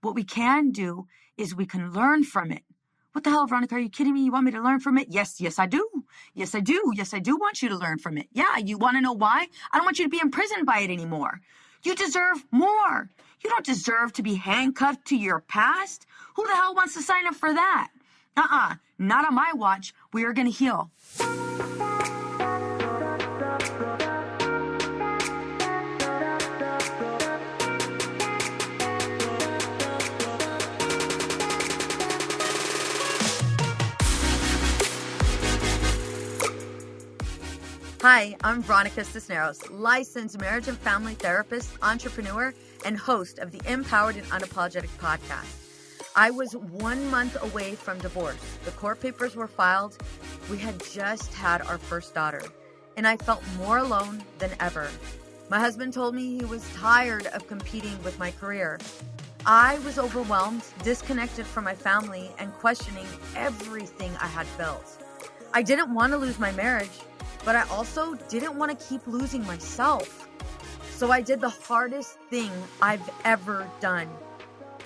What we can do is we can learn from it. What the hell, Veronica? Are you kidding me? You want me to learn from it? Yes, I do. Yes, I do. Yes, I do want you to learn from it. Yeah, you want to know why? I don't want you to be imprisoned by it anymore. You deserve more. You don't deserve to be handcuffed to your past. Who the hell wants to sign up for that? Not on my watch. We are going to heal. Hi, I'm Veronica Cisneros, licensed marriage and family therapist, entrepreneur, and host of the Empowered and Unapologetic podcast. I was 1 month away from divorce. The court papers were filed. We had just had our first daughter, and I felt more alone than ever. My husband told me he was tired of competing with my career. I was overwhelmed, disconnected from my family, and questioning everything I had built. I didn't want to lose my marriage, but I also didn't want to keep losing myself. So I did the hardest thing I've ever done.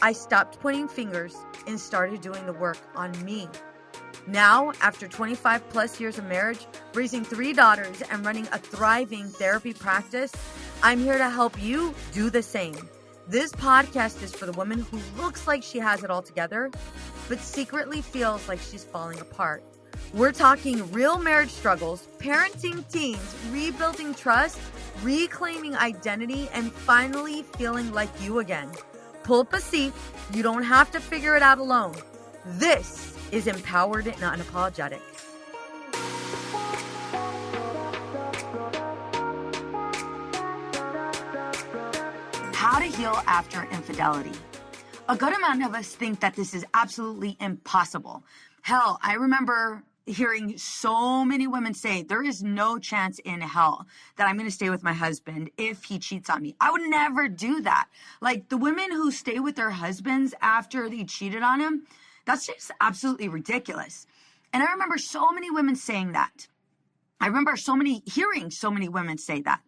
I stopped pointing fingers and started doing the work on me. Now, after 25 plus years of marriage, raising 3 daughters, and running a thriving therapy practice, I'm here to help you do the same. This podcast is for the woman who looks like she has it all together, but secretly feels like she's falling apart. We're talking real marriage struggles, parenting teens, rebuilding trust, reclaiming identity, and finally feeling like you again. Pull up a seat. You don't have to figure it out alone. This is Empowered and Unapologetic. How to heal after infidelity. A good amount of us think that this is absolutely impossible. Hell, I remember hearing so many women say, there is no chance in hell that I'm going to stay with my husband if he cheats on me. I would never do that. Like, the women who stay with their husbands after they cheated on him, that's just absolutely ridiculous. And I remember so many women saying that. I remember hearing so many women say that.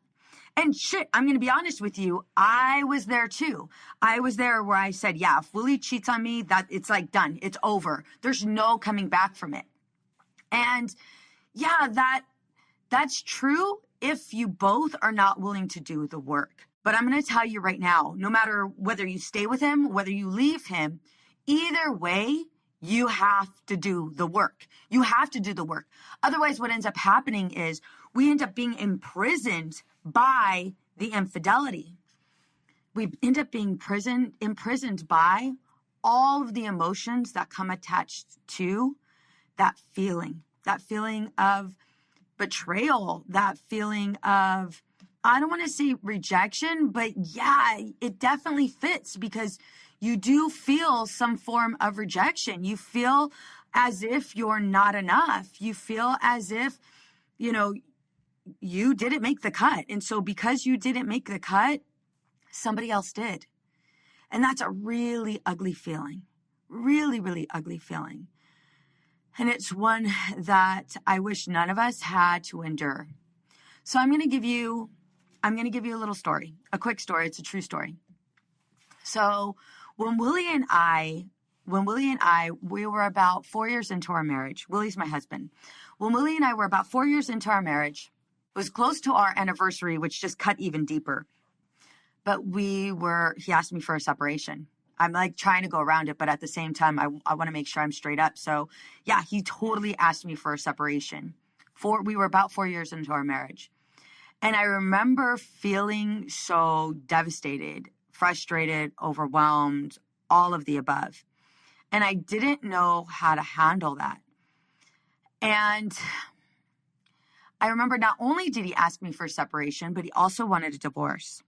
And shit, I'm going to be honest with you. I was there too. I was there where I said, yeah, if Willie cheats on me, that it's like done. It's over. There's no coming back from it. And yeah, that's true if you both are not willing to do the work. But I'm going to tell you right now, no matter whether you stay with him, whether you leave him, either way, you have to do the work. You have to do the work. Otherwise, what ends up happening is we end up being imprisoned by the infidelity. We end up being imprisoned by all of the emotions that come attached to that feeling of betrayal, that feeling of, I don't want to say rejection, but yeah, it definitely fits because you do feel some form of rejection. You feel as if you're not enough. You feel as if, you didn't make the cut. And so because you didn't make the cut, somebody else did. And that's a really ugly feeling. Really, really ugly feeling. And it's one that I wish none of us had to endure. So I'm going to give you a little story, a quick story. It's a true story. So when Willie and I, we were about 4 years into our marriage. Willie's my husband. When Willie and I were about 4 years into our marriage, it was close to our anniversary, which just cut even deeper. But he asked me for a separation. I'm like trying to go around it, but at the same time, I want to make sure I'm straight up. So yeah, he totally asked me for a separation. We were about 4 years into our marriage. And I remember feeling so devastated, frustrated, overwhelmed, all of the above. And I didn't know how to handle that. And I remember not only did he ask me for separation, but he also wanted a divorce.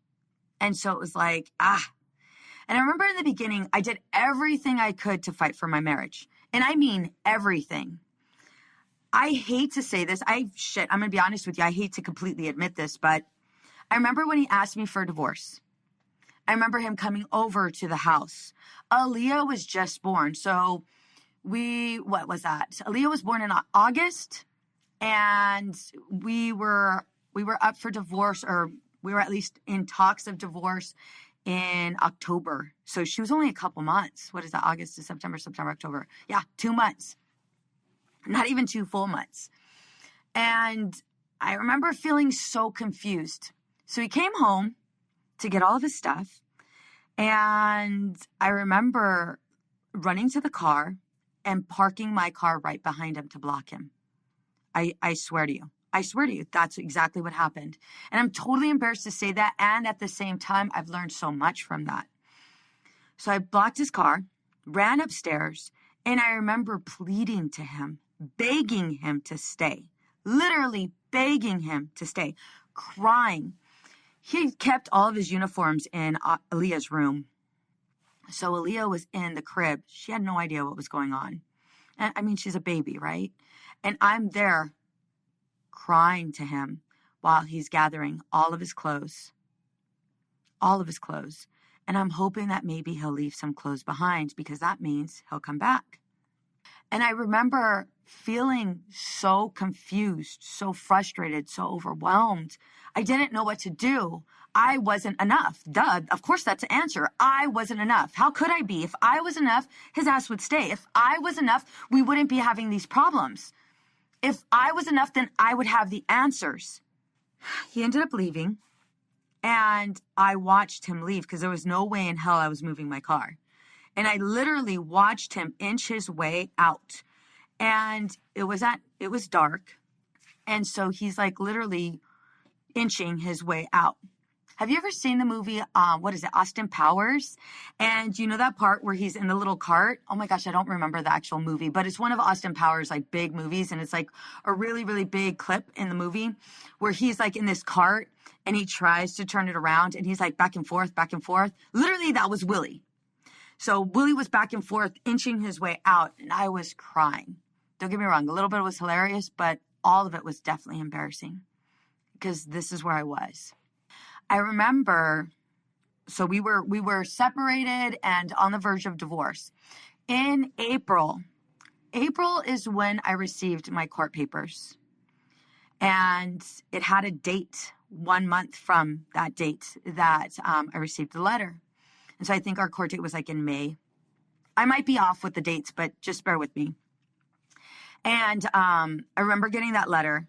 And so it was like, And I remember in the beginning, I did everything I could to fight for my marriage. And I mean everything. I hate to say this. I'm going to be honest with you. I hate to completely admit this, but I remember when he asked me for a divorce. I remember him coming over to the house. Aaliyah was just born. So what was that? Aaliyah was born in August, and we were up for divorce, or we were at least in talks of divorce in October. So she was only a couple months. What is that? August to September, October. Yeah, 2 months. Not even 2 full months. And I remember feeling so confused. So he came home to get all of his stuff. And I remember running to the car and parking my car right behind him to block him. I swear to you. I swear to you, that's exactly what happened. And I'm totally embarrassed to say that. And at the same time, I've learned so much from that. So I blocked his car, ran upstairs, and I remember pleading to him, begging him to stay, literally begging him to stay, crying. He kept all of his uniforms in Aaliyah's room. So Aaliyah was in the crib. She had no idea what was going on. And I mean, she's a baby, right? And I'm there crying to him while he's gathering all of his clothes. All of his clothes. And I'm hoping that maybe he'll leave some clothes behind because that means he'll come back. And I remember feeling so confused, so frustrated, so overwhelmed. I didn't know what to do. I wasn't enough. Duh, of course that's the answer. I wasn't enough. How could I be? If I was enough, his ass would stay. If I was enough, we wouldn't be having these problems. If I was enough, then I would have the answers. He ended up leaving, and I watched him leave because there was no way in hell I was moving my car. And I literally watched him inch his way out. And it was dark. And so he's like literally inching his way out. Have you ever seen the movie, Austin Powers? And you know that part where he's in the little cart? Oh my gosh, I don't remember the actual movie, but it's one of Austin Powers' like big movies. And it's like a really, really big clip in the movie where he's like in this cart and he tries to turn it around and he's like back and forth, back and forth. Literally, that was Willie. So Willie was back and forth, inching his way out, and I was crying. Don't get me wrong, a little bit was hilarious, but all of it was definitely embarrassing because this is where I was. I remember, so we were separated and on the verge of divorce. In April is when I received my court papers. And it had a date 1 month from that date that I received the letter. And so I think our court date was like in May. I might be off with the dates, but just bear with me. And I remember getting that letter,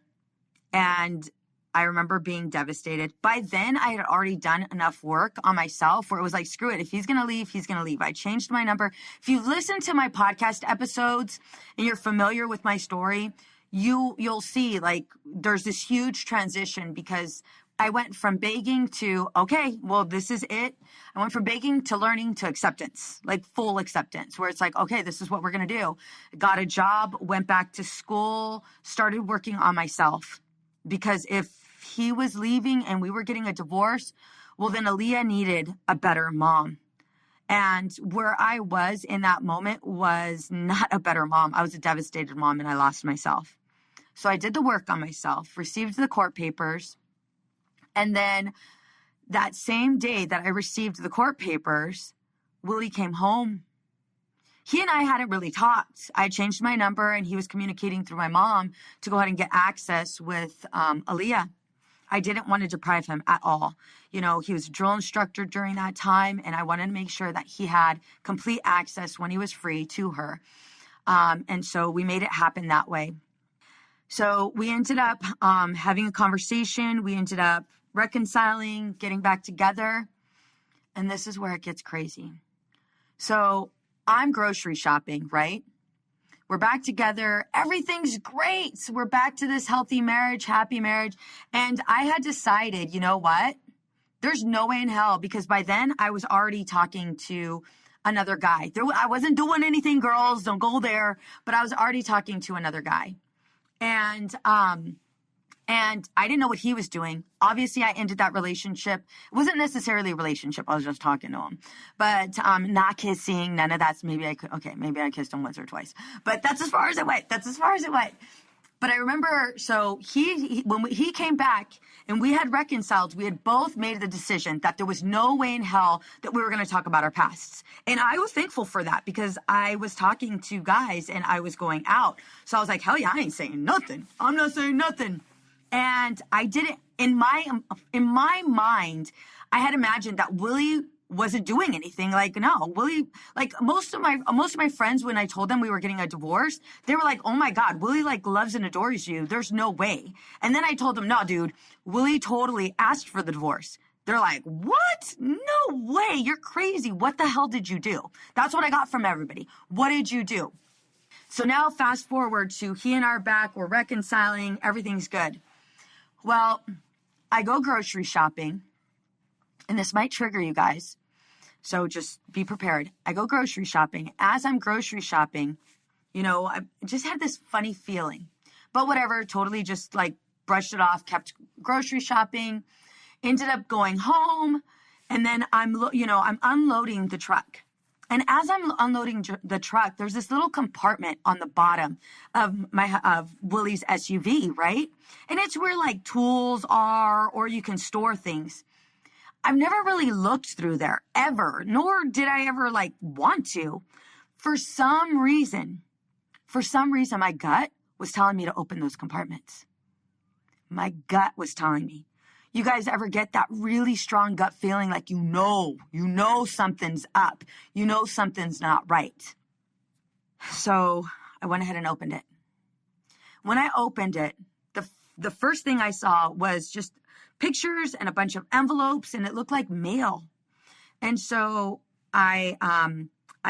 and I remember being devastated. By then, I had already done enough work on myself where it was like, screw it. If he's going to leave, he's going to leave. I changed my number. If you've listened to my podcast episodes and you're familiar with my story, you'll see like there's this huge transition because I went from begging to, okay, well, this is it. I went from begging to learning to acceptance, like full acceptance, where it's like, okay, this is what we're going to do. Got a job, went back to school, started working on myself. Because if he was leaving and we were getting a divorce, well, then Aaliyah needed a better mom. And where I was in that moment was not a better mom. I was a devastated mom and I lost myself. So I did the work on myself, received the court papers. And then that same day that I received the court papers, Willie came home. He and I hadn't really talked. I changed my number and he was communicating through my mom to go ahead and get access with Aaliyah. I didn't want to deprive him at all. You know, he was a drill instructor during that time, and I wanted to make sure that he had complete access when he was free to her. And so we made it happen that way. So we ended up having a conversation. We ended up reconciling, getting back together. And this is where it gets crazy. So I'm grocery shopping, right? We're back together. Everything's great. So we're back to this healthy marriage, happy marriage. And I had decided, you know what? There's no way in hell, because by then I was already talking to another guy. I wasn't doing anything, girls, don't go there. But I was already talking to another guy. And I didn't know what he was doing. Obviously, I ended that relationship. It wasn't necessarily a relationship. I was just talking to him. But not kissing, none of that. Maybe I kissed him once or twice. But that's as far as it went. But I remember, so when he came back and we had reconciled, we had both made the decision that there was no way in hell that we were going to talk about our pasts. And I was thankful for that because I was talking to guys and I was going out. So I was like, hell yeah, I ain't saying nothing. I'm not saying nothing. And I didn't, in my mind, I had imagined that Willie wasn't doing anything. Like, no, Willie, like most of my friends, when I told them we were getting a divorce, they were like, oh my God, Willie like loves and adores you. There's no way. And then I told them, no, dude, Willie totally asked for the divorce. They're like, what? No way. You're crazy. What the hell did you do? That's what I got from everybody. What did you do? So now fast forward to he and I are back. We're reconciling. Everything's good. Well, I go grocery shopping, and this might trigger you guys, so just be prepared. I go grocery shopping. As I'm grocery shopping, I just had this funny feeling. But whatever, totally just like brushed it off, kept grocery shopping, ended up going home, and then I'm unloading the truck. And as I'm unloading the truck, there's this little compartment on the bottom of Willie's SUV, right? And it's where like tools are, or you can store things. I've never really looked through there ever, nor did I ever like want to. For some reason, my gut was telling me to open those compartments. My gut was telling me. You guys ever get that really strong gut feeling like you know something's up. You know something's not right. So I went ahead and opened it. When I opened it, the first thing I saw was just pictures and a bunch of envelopes, and it looked like mail. And so I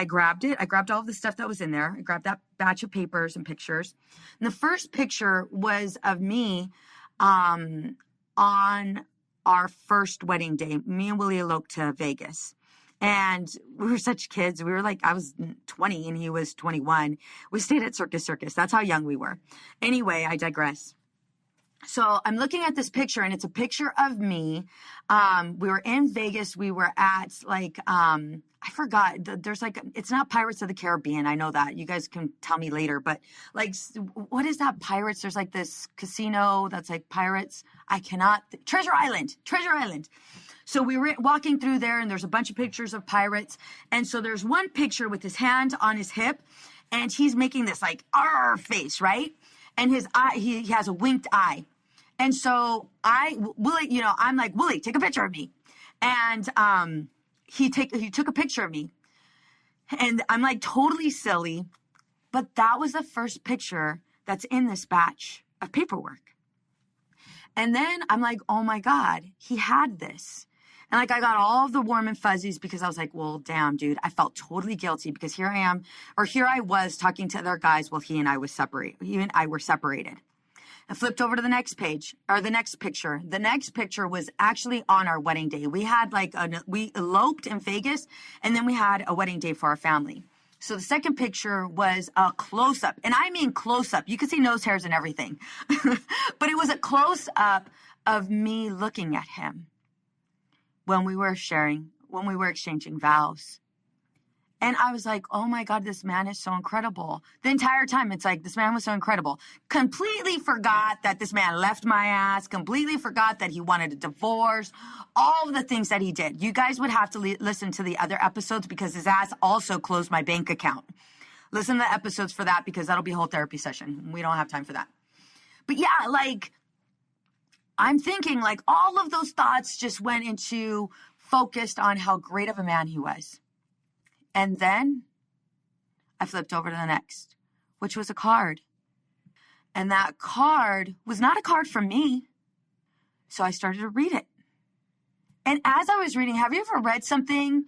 grabbed it. I grabbed all of the stuff that was in there. I grabbed that batch of papers and pictures. And the first picture was of me on our first wedding day. Me and Willie eloped to Vegas. And we were such kids. We were like, I was 20 and he was 21. We stayed at Circus. That's how young we were. Anyway, I digress. So I'm looking at this picture, and it's a picture of me. We were in Vegas. We were at I forgot. There's it's not Pirates of the Caribbean. I know that. You guys can tell me later. But like, what is that Pirates? There's like this casino that's like Pirates. I cannot. Treasure Island. So we were walking through there, and there's a bunch of pictures of pirates. And so there's one picture with his hand on his hip, and he's making this like "arr" face, right? And his eye, he has a winked eye. And so I'm like, Willie, take a picture of me. And he took a picture of me. And I'm like totally silly. But that was the first picture that's in this batch of paperwork. And then I'm like, oh my God, he had this. And like, I got all of the warm and fuzzies because I was like, well, damn, dude, I felt totally guilty because here I was talking to other guys while he and I were separated. I flipped over to the next page, or the next picture. The next picture was actually on our wedding day. We had we eloped in Vegas, and then we had a wedding day for our family. So the second picture was a close-up, and I mean close-up. You could see nose hairs and everything. But it was a close-up of me looking at him when we were exchanging vows. And I was like, oh my God, this man is so incredible. The entire time, it's like, this man was so incredible. Completely forgot that this man left my ass. Completely forgot that he wanted a divorce. All of the things that he did. You guys would have to listen to the other episodes because his ass also closed my bank account. Listen to the episodes for that because that'll be a whole therapy session. We don't have time for that. But yeah, like, I'm thinking like all of those thoughts just went into focused on how great of a man he was. And then I flipped over to the next, which was a card. And that card was not a card from me. So I started to read it. And as I was reading, have you ever read something,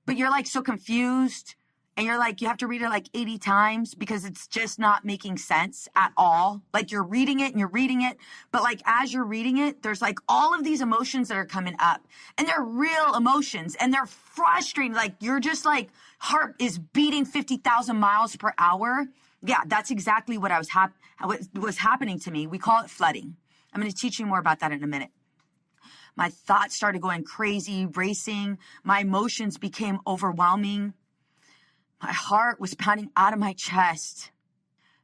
but you're like so confused and you're like, you have to read it like 80 times because it's just not making sense at all. Like you're reading it, but like as you're reading it, there's like all of these emotions that are coming up and they're real emotions and they're frustrating. Like you're just like, heart is beating 50,000 miles per hour. Yeah, that's exactly what was happening to me. We call it flooding. I'm going to teach you more about that in a minute. My thoughts started going crazy, racing. My emotions became overwhelming. My heart was pounding out of my chest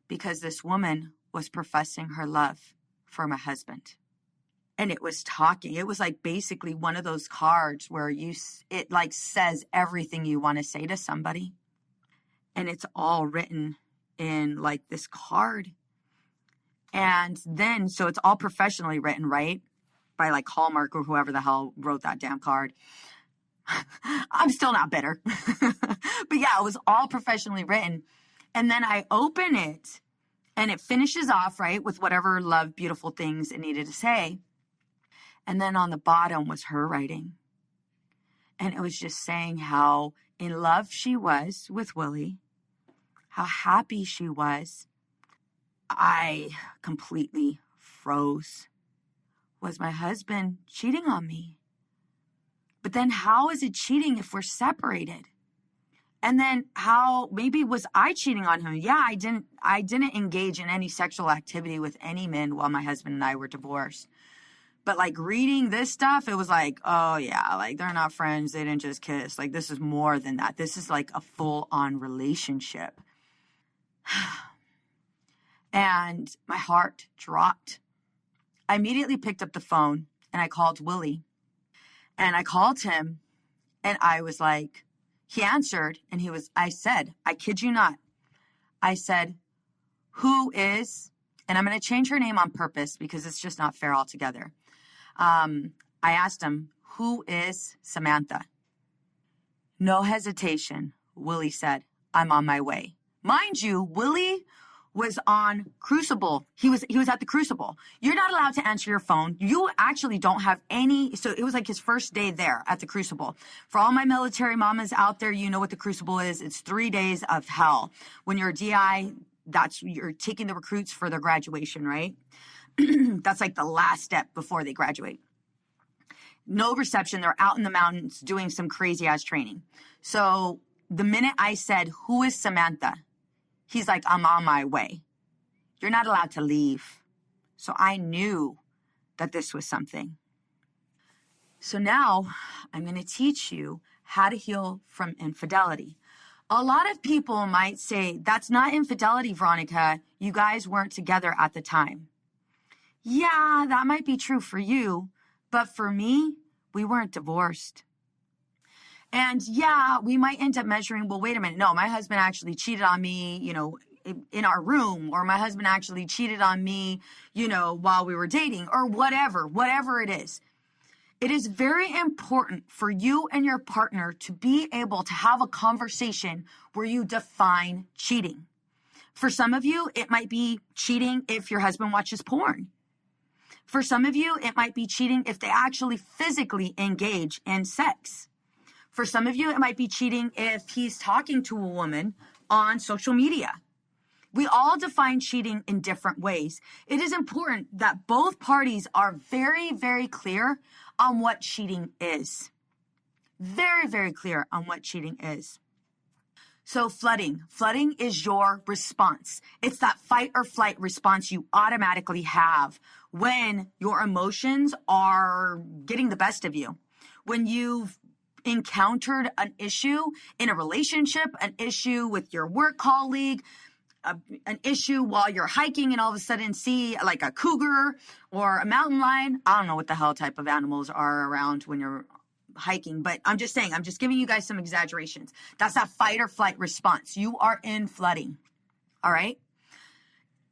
because this woman was professing her love for my husband. And it was talking. It was like basically one of those cards where it like says everything you want to say to somebody. And it's all written in like this card. And then, so it's all professionally written, right? By like Hallmark or whoever the hell wrote that damn card. I'm still not bitter. But yeah, it was all professionally written. And then I open it and it finishes off, right, with whatever love, beautiful things it needed to say. And then on the bottom was her writing. And it was just saying how in love she was with Willie, how happy she was. I completely froze. Was my husband cheating on me? But then how is it cheating if we're separated? And then how maybe was I cheating on him? Yeah, I didn't engage in any sexual activity with any men while my husband and I were divorced. But like reading this stuff, it was like, oh yeah, like they're not friends. They didn't just kiss. Like this is more than that. This is like a full-on relationship. And my heart dropped. I immediately picked up the phone and I called Willie. And I called him and I was like, he answered and I said, I kid you not. I said, who is, and I'm going to change her name on purpose because it's just not fair altogether. I asked him, who is Samantha? No hesitation, Willie said, I'm on my way. Mind you, Willie was on Crucible. He was at the Crucible. You're not allowed to answer your phone. You actually don't have any. So it was like his first day there at the Crucible. For all my military mamas out there, you know what the Crucible is. It's 3 days of hell. When you're a DI, you're taking the recruits for their graduation, right? That's like the last step before they graduate. No reception. They're out in the mountains doing some crazy ass training. So the minute I said, who is Samantha? He's like, I'm on my way. You're not allowed to leave. So I knew that this was something. So now I'm going to teach you how to heal from infidelity. A lot of people might say, that's not infidelity, Veronica. You guys weren't together at the time. Yeah, that might be true for you. But for me, we weren't divorced. And yeah, we might end up measuring, well, wait a minute. No, my husband actually cheated on me, in our room, or my husband actually cheated on me, while we were dating, or whatever it is. It is very important for you and your partner to be able to have a conversation where you define cheating. For some of you, it might be cheating if your husband watches porn. For some of you, it might be cheating if they actually physically engage in sex. For some of you, it might be cheating if he's talking to a woman on social media. We all define cheating in different ways. It is important that both parties are very, very clear on what cheating is. Very, very clear on what cheating is. So flooding is your response. It's that fight or flight response you automatically have when your emotions are getting the best of you. When you've encountered an issue in a relationship, an issue with your work colleague, an issue while you're hiking and all of a sudden see like a cougar or a mountain lion. I don't know what the hell type of animals are around when you're hiking, but I'm just giving you guys some exaggerations. That's that fight or flight response. You are in flooding. All right.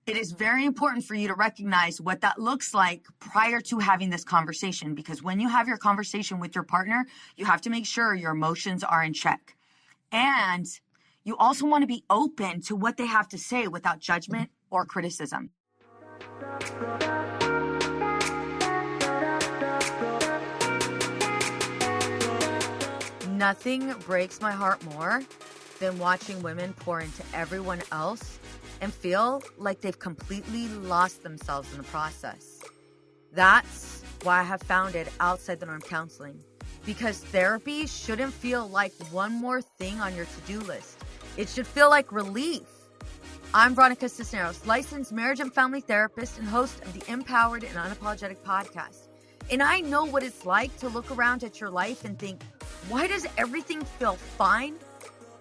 It is very important for you to recognize what that looks like prior to having this conversation, because when you have your conversation with your partner, you have to make sure your emotions are in check. And you also want to be open to what they have to say without judgment or criticism. Nothing breaks my heart more than watching women pour into everyone else and feel like they've completely lost themselves in the process. That's why I have founded Outside the Norm Counseling, because therapy shouldn't feel like one more thing on your to-do list. It should feel like relief. I'm Veronica Cisneros, licensed marriage and family therapist and host of the Empowered and Unapologetic podcast. And I know what it's like to look around at your life and think, why does everything feel fine,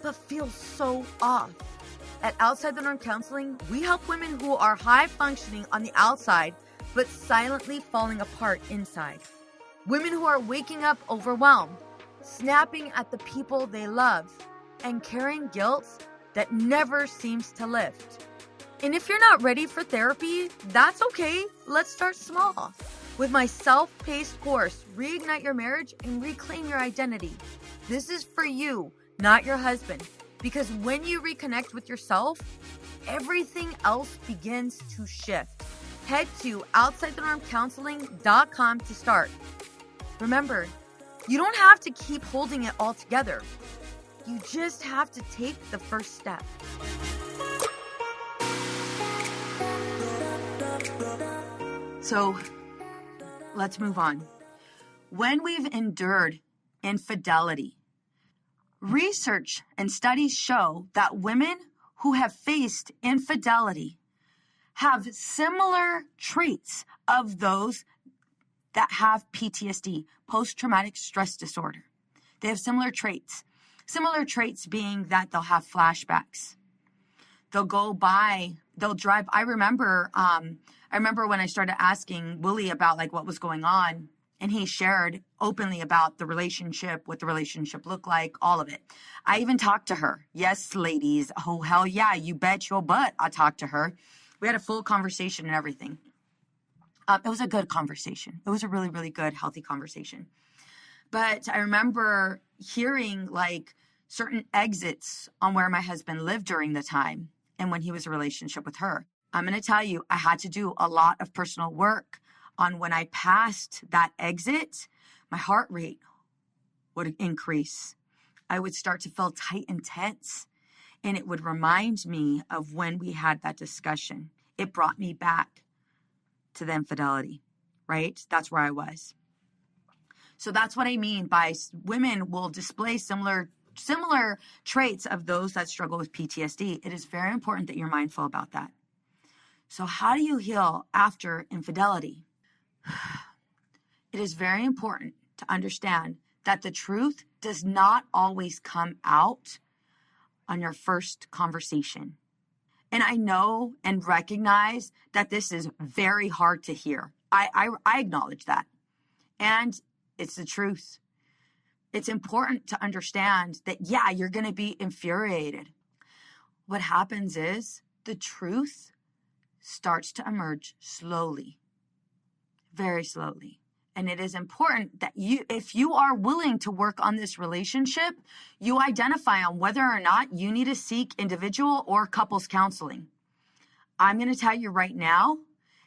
but feel so off? At Outside the Norm Counseling, we help women who are high functioning on the outside, but silently falling apart inside. Women who are waking up overwhelmed, snapping at the people they love, and carrying guilt that never seems to lift. And if you're not ready for therapy, that's okay. Let's start small. With my self-paced course, Reignite Your Marriage and Reclaim Your Identity, This is for you, not your husband. Because when you reconnect with yourself, everything else begins to shift. Head to OutsideTheNormCounseling.com to start. Remember, you don't have to keep holding it all together. You just have to take the first step. So, let's move on. When we've endured infidelity, research and studies show that women who have faced infidelity have similar traits of those that have PTSD, post-traumatic stress disorder. They have similar traits. Similar traits being that they'll have flashbacks. They'll drive. I remember when I started asking Willie about like what was going on, and he shared openly about the relationship, what the relationship looked like, all of it. I even talked to her. Yes, ladies. Oh, hell yeah. You bet your butt I talked to her. We had a full conversation and everything. It was a good conversation. It was a really, really good, healthy conversation. But I remember hearing like certain exits on where my husband lived during the time and when he was in a relationship with her. I'm going to tell you, I had to do a lot of personal work on when I passed that exit. My heart rate would increase. I would start to feel tight and tense. And it would remind me of when we had that discussion. It brought me back to the infidelity, right? That's where I was. So that's what I mean by women will display similar traits of those that struggle with PTSD. It is very important that you're mindful about that. So how do you heal after infidelity? It is very important to understand that the truth does not always come out on your first conversation. And I know and recognize that this is very hard to hear. I acknowledge that. And it's the truth. It's important to understand that, yeah, you're going to be infuriated. What happens is the truth starts to emerge slowly, very slowly. And it is important that if you are willing to work on this relationship, you identify on whether or not you need to seek individual or couples counseling. I'm going to tell you right now,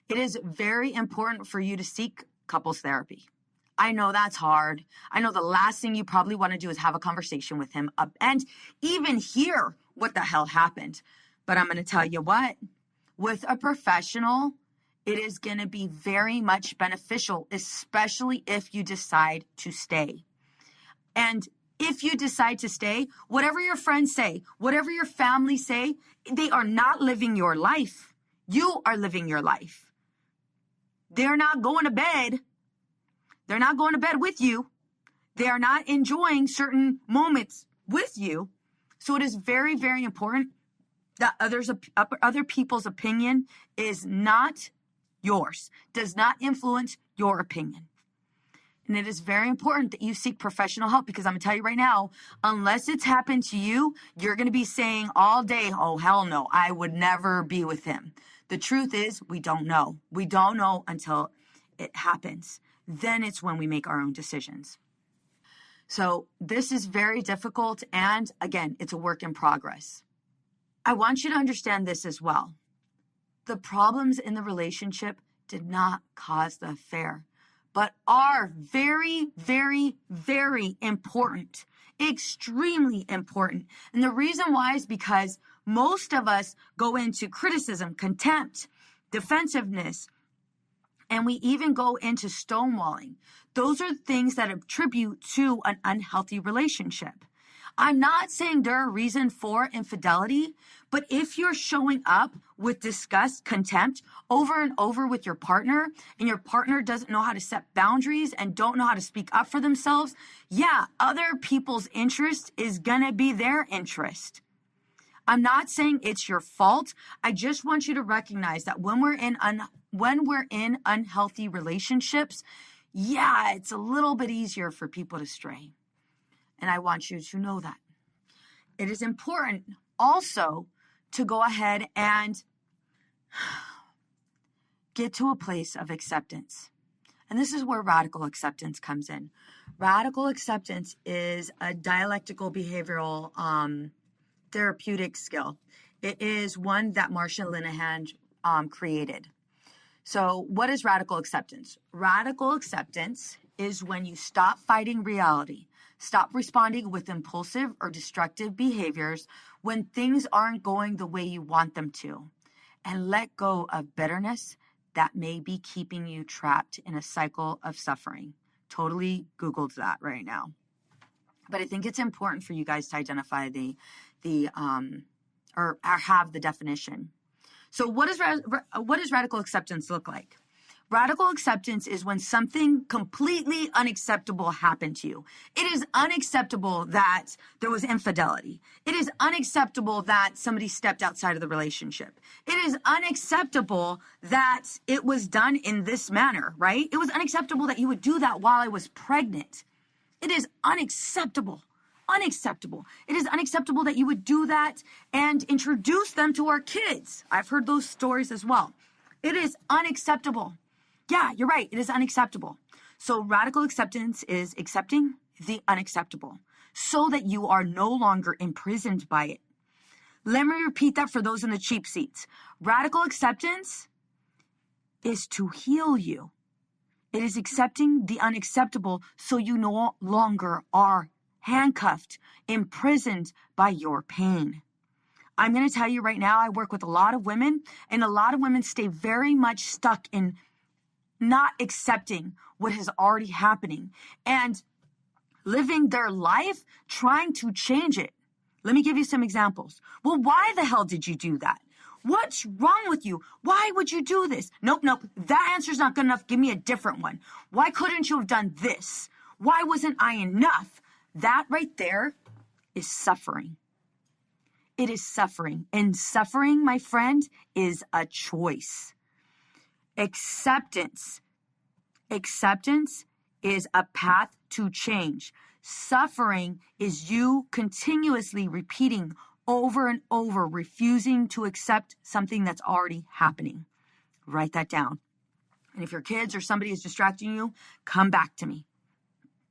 it is very important for you to seek couples therapy. I know that's hard. I know the last thing you probably want to do is have a conversation with him and even hear what the hell happened. But I'm going to tell you what, with a professional, it is going to be very much beneficial, especially if you decide to stay. And if you decide to stay, whatever your friends say, whatever your family say, they are not living your life. You are living your life. They're not going to bed. They're not going to bed with you. They are not enjoying certain moments with you. So it is very, very important that other people's opinion is not yours, does not influence your opinion. And it is very important that you seek professional help, because I'm going to tell you right now, unless it's happened to you, you're going to be saying all day, oh, hell no, I would never be with him. The truth is, we don't know. We don't know until it happens. Then it's when we make our own decisions. So this is very difficult. And again, it's a work in progress. I want you to understand this as well. The problems in the relationship did not cause the affair, but are very, very, very important, extremely important. And the reason why is because most of us go into criticism, contempt, defensiveness, and we even go into stonewalling. Those are things that attribute to an unhealthy relationship. I'm not saying there are reasons for infidelity, but if you're showing up with disgust, contempt over and over with your partner, and your partner doesn't know how to set boundaries and don't know how to speak up for themselves, yeah, other people's interest is going to be their interest. I'm not saying it's your fault. I just want you to recognize that when we're in unhealthy relationships, yeah, it's a little bit easier for people to stray. And I want you to know that. It is important also to go ahead and get to a place of acceptance. And this is where radical acceptance comes in. Radical acceptance is a dialectical behavioral therapeutic skill. It is one that Marsha Linehan created. So what is radical acceptance? Radical acceptance is when you stop fighting reality, stop responding with impulsive or destructive behaviors when things aren't going the way you want them to, and let go of bitterness that may be keeping you trapped in a cycle of suffering. Totally Googled that right now. But I think it's important for you guys to identify or have the definition. So what does radical acceptance look like? Radical acceptance is when something completely unacceptable happened to you. It is unacceptable that there was infidelity. It is unacceptable that somebody stepped outside of the relationship. It is unacceptable that it was done in this manner, right? It was unacceptable that you would do that while I was pregnant. It is unacceptable. Unacceptable. It is unacceptable that you would do that and introduce them to our kids. I've heard those stories as well. It is unacceptable. Yeah, you're right. It is unacceptable. So radical acceptance is accepting the unacceptable so that you are no longer imprisoned by it. Let me repeat that for those in the cheap seats. Radical acceptance is to heal you. It is accepting the unacceptable so you no longer are handcuffed, imprisoned by your pain. I'm going to tell you right now, I work with a lot of women, and a lot of women stay very much stuck in not accepting what is already happening and living their life trying to change it. Let me give you some examples. Well, why the hell did you do that? What's wrong with you? Why would you do this? Nope. That answer's not good enough. Give me a different one. Why couldn't you have done this? Why wasn't I enough? That right there is suffering. It is suffering. And suffering, my friend, is a choice. Acceptance is a path to change. Suffering is you continuously repeating over and over, refusing to accept something that's already happening. Write that down. And if your kids or somebody is distracting you, come back to me.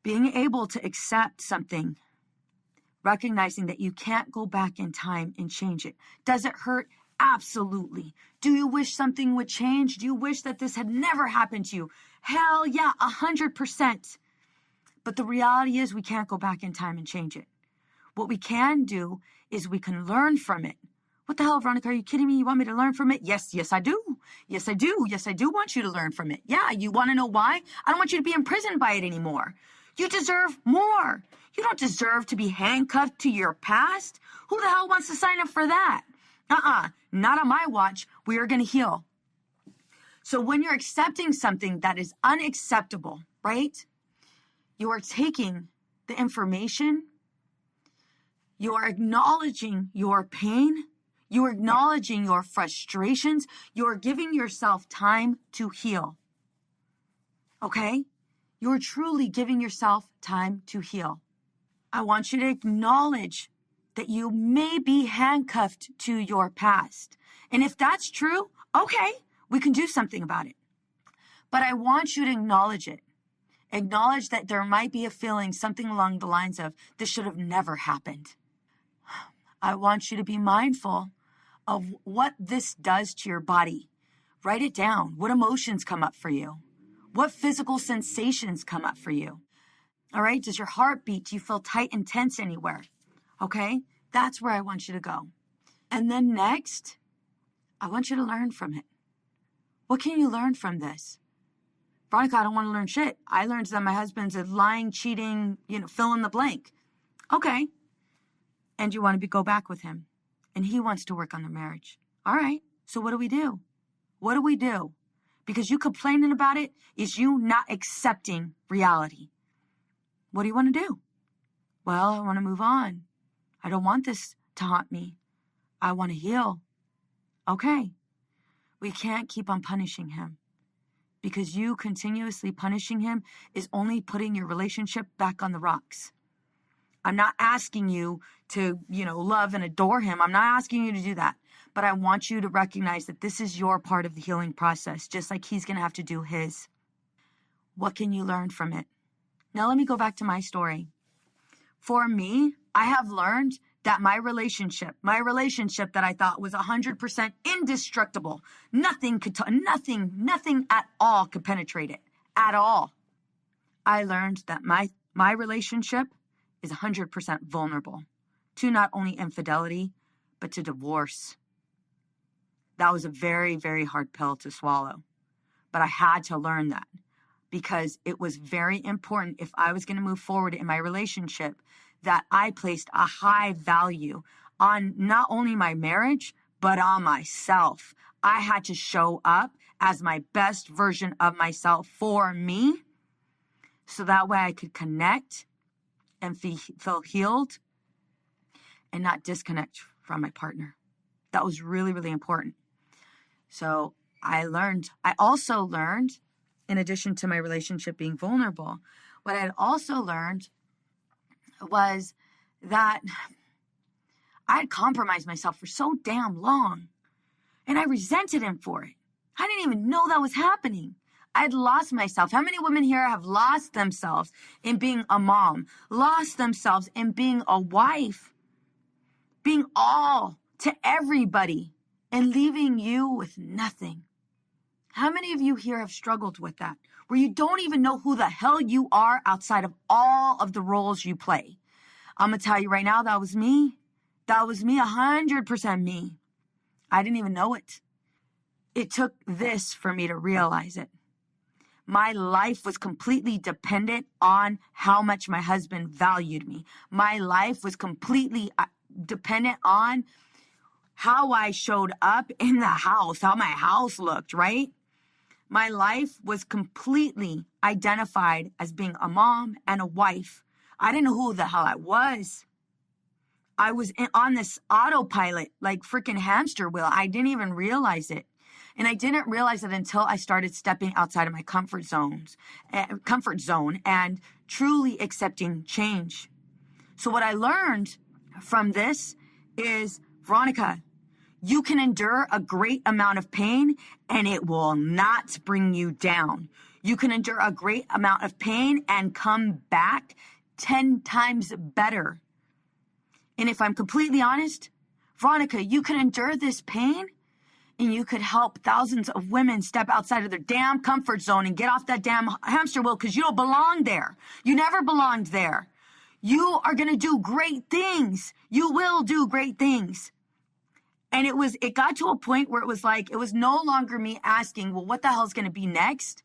Being able to accept something, recognizing that you can't go back in time and change it. Does it hurt? Absolutely. Do you wish something would change? Do you wish that this had never happened to you? Hell yeah, 100%. But the reality is we can't go back in time and change it. What we can do is we can learn from it. What the hell, Veronica, are you kidding me? You want me to learn from it? Yes, I do. Yes, I do. Yes, I do want you to learn from it. Yeah, you want to know why? I don't want you to be imprisoned by it anymore. You deserve more. You don't deserve to be handcuffed to your past. Who the hell wants to sign up for that? Not on my watch. We are going to heal. So when you're accepting something that is unacceptable, right? You are taking the information. You are acknowledging your pain. You are acknowledging your frustrations. You are giving yourself time to heal. Okay? You're truly giving yourself time to heal. I want you to acknowledge that you may be handcuffed to your past. And if that's true, okay, we can do something about it. But I want you to acknowledge it. Acknowledge that there might be a feeling, something along the lines of, this should have never happened. I want you to be mindful of what this does to your body. Write it down. What emotions come up for you? What physical sensations come up for you? All right, does your heart beat? Do you feel tight and tense anywhere? Okay, that's where I want you to go. And then next, I want you to learn from it. What can you learn from this? Veronica, I don't want to learn shit. I learned that my husband's a lying, cheating, fill in the blank. Okay. And you want to go back with him. And he wants to work on the marriage. All right. So what do we do? What do we do? Because you complaining about it is you not accepting reality. What do you want to do? Well, I want to move on. I don't want this to haunt me. I want to heal. Okay. We can't keep on punishing him. Because you continuously punishing him is only putting your relationship back on the rocks. I'm not asking you to, love and adore him. I'm not asking you to do that. But I want you to recognize that this is your part of the healing process, just like he's going to have to do his. What can you learn from it? Now let me go back to my story. For me, I have learned that my relationship that I thought was 100% indestructible, nothing at all could penetrate it, at all. I learned that my relationship is 100% vulnerable to not only infidelity, but to divorce. That was a very, very hard pill to swallow. But I had to learn that because it was very important if I was going to move forward in my relationship that I placed a high value on not only my marriage, but on myself. I had to show up as my best version of myself for me, so that way I could connect and feel healed and not disconnect from my partner. That was really, really important. So I also learned, in addition to my relationship being vulnerable, what I had also learned was that I had compromised myself for so damn long, and I resented him for it. I didn't even know that was happening. I'd lost myself. How many women here have lost themselves in being a mom, lost themselves in being a wife, being all to everybody and leaving you with nothing? How many of you here have struggled with that, where you don't even know who the hell you are outside of all of the roles you play? I'm going to tell you right now, that was me. That was me, 100% me. I didn't even know it. It took this for me to realize it. My life was completely dependent on how much my husband valued me. My life was completely dependent on how I showed up in the house, how my house looked, right? My life was completely identified as being a mom and a wife. I didn't know who the hell I was. I was on this autopilot, like freaking hamster wheel. I didn't even realize it. And I didn't realize it until I started stepping outside of my comfort zone and truly accepting change. So what I learned from this is, Veronica, you can endure a great amount of pain and it will not bring you down. You can endure a great amount of pain and come back 10 times better. And if I'm completely honest, Veronica, you can endure this pain and you could help thousands of women step outside of their damn comfort zone and get off that damn hamster wheel, because you don't belong there. You never belonged there. You are going to do great things. You will do great things. And it got to a point where it was no longer me asking, well, what the hell is going to be next?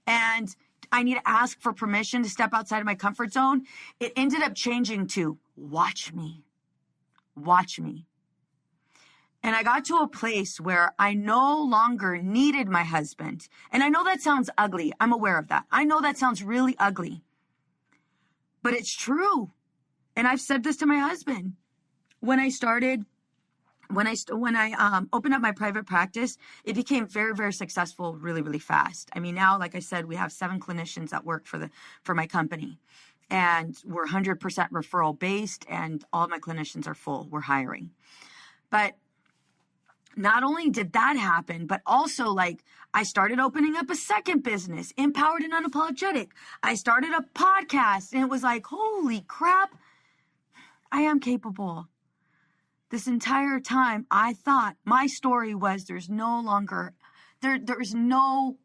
And I need to ask for permission to step outside of my comfort zone. It ended up changing to, watch me. Watch me. And I got to a place where I no longer needed my husband. And I know that sounds ugly. I'm aware of that. I know that sounds really ugly. But it's true. And I've said this to my husband. When I opened up my private practice, it became very, very successful really, really fast. I mean, now, like I said, we have 7 clinicians that work for my company. And we're 100% referral based, and all my clinicians are full. We're hiring. But not only did that happen, but also I started opening up a second business, Empowered and Unapologetic. I started a podcast, and it was like, holy crap, I am capable. This entire time, I thought my story was there's no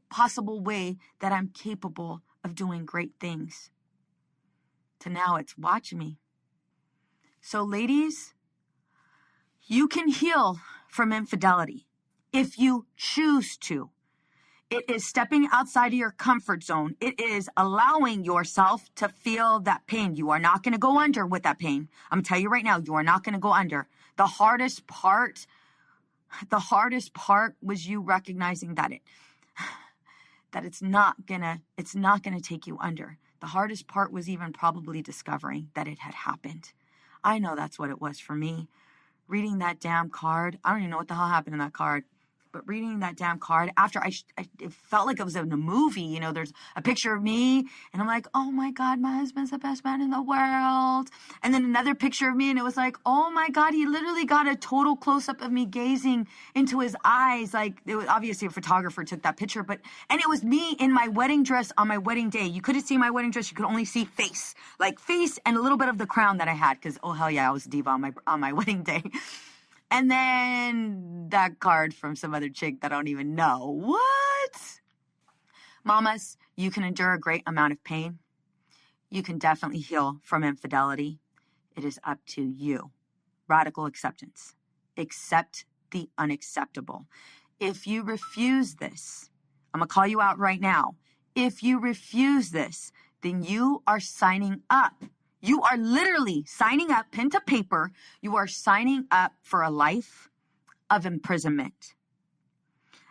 possible way that I'm capable of doing great things. To now it's watch me. So ladies, you can heal from infidelity if you choose to. It is stepping outside of your comfort zone. It is allowing yourself to feel that pain. You are not going to go under with that pain. I'm going to tell you right now, you are not going to go under. The hardest part was you recognizing that it's not gonna take you under. The hardest part was even probably discovering that it had happened. I know that's what it was for me. Reading that damn card. I don't even know what the hell happened in that card. But reading that damn card after it felt like it was in a movie. You know, there's a picture of me and I'm like, oh my God, my husband's the best man in the world. And then another picture of me and it was like, oh my God, he literally got a total close up of me gazing into his eyes. Like, it was obviously a photographer took that picture, and it was me in my wedding dress on my wedding day. You couldn't see my wedding dress. You could only see face and a little bit of the crown that I had. Cause oh hell yeah, I was a diva on my wedding day. And then that card from some other chick that I don't even know. What? Mamas, you can endure a great amount of pain. You can definitely heal from infidelity. It is up to you. Radical acceptance. Accept the unacceptable. If you refuse this, I'm going to call you out right now. If you refuse this, then you are signing up. You are literally signing up, pen to paper. You are signing up for a life of imprisonment.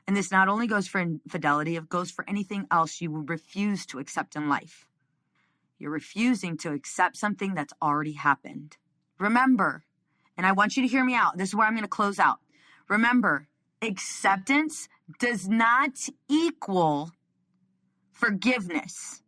And this not only goes for infidelity, it goes for anything else you will refuse to accept in life. You're refusing to accept something that's already happened. Remember, and I want you to hear me out. This is where I'm going to close out. Remember, acceptance does not equal forgiveness.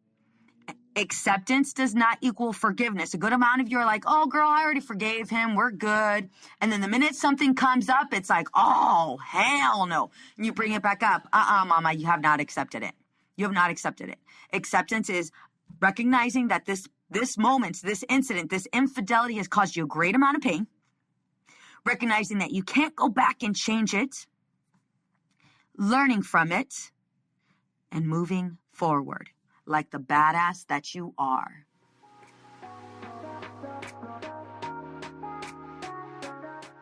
Acceptance does not equal forgiveness. A good amount of you are like, oh, girl, I already forgave him. We're good. And then the minute something comes up, it's like, oh, hell no. And you bring it back up. Mama, you have not accepted it. You have not accepted it. Acceptance is recognizing that this moment, this incident, this infidelity has caused you a great amount of pain. Recognizing that you can't go back and change it. Learning from it. And moving forward. Like the badass that you are.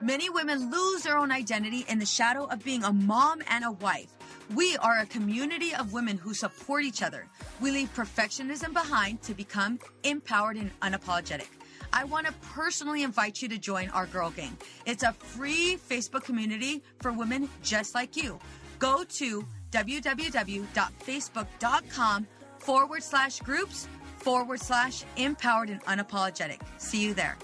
Many women lose their own identity in the shadow of being a mom and a wife. We are a community of women who support each other. We leave perfectionism behind to become empowered and unapologetic. I want to personally invite you to join our Girl Gang. It's a free Facebook community for women just like you. Go to www.facebook.com/groups/empowered and unapologetic. See you there.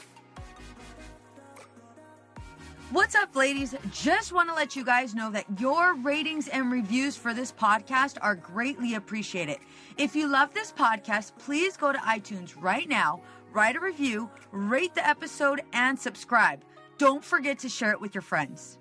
What's up, ladies? Just want to let you guys know that your ratings and reviews for this podcast are greatly appreciated. If you love this podcast, please go to iTunes right now, write a review, rate the episode, and subscribe. Don't forget to share it with your friends.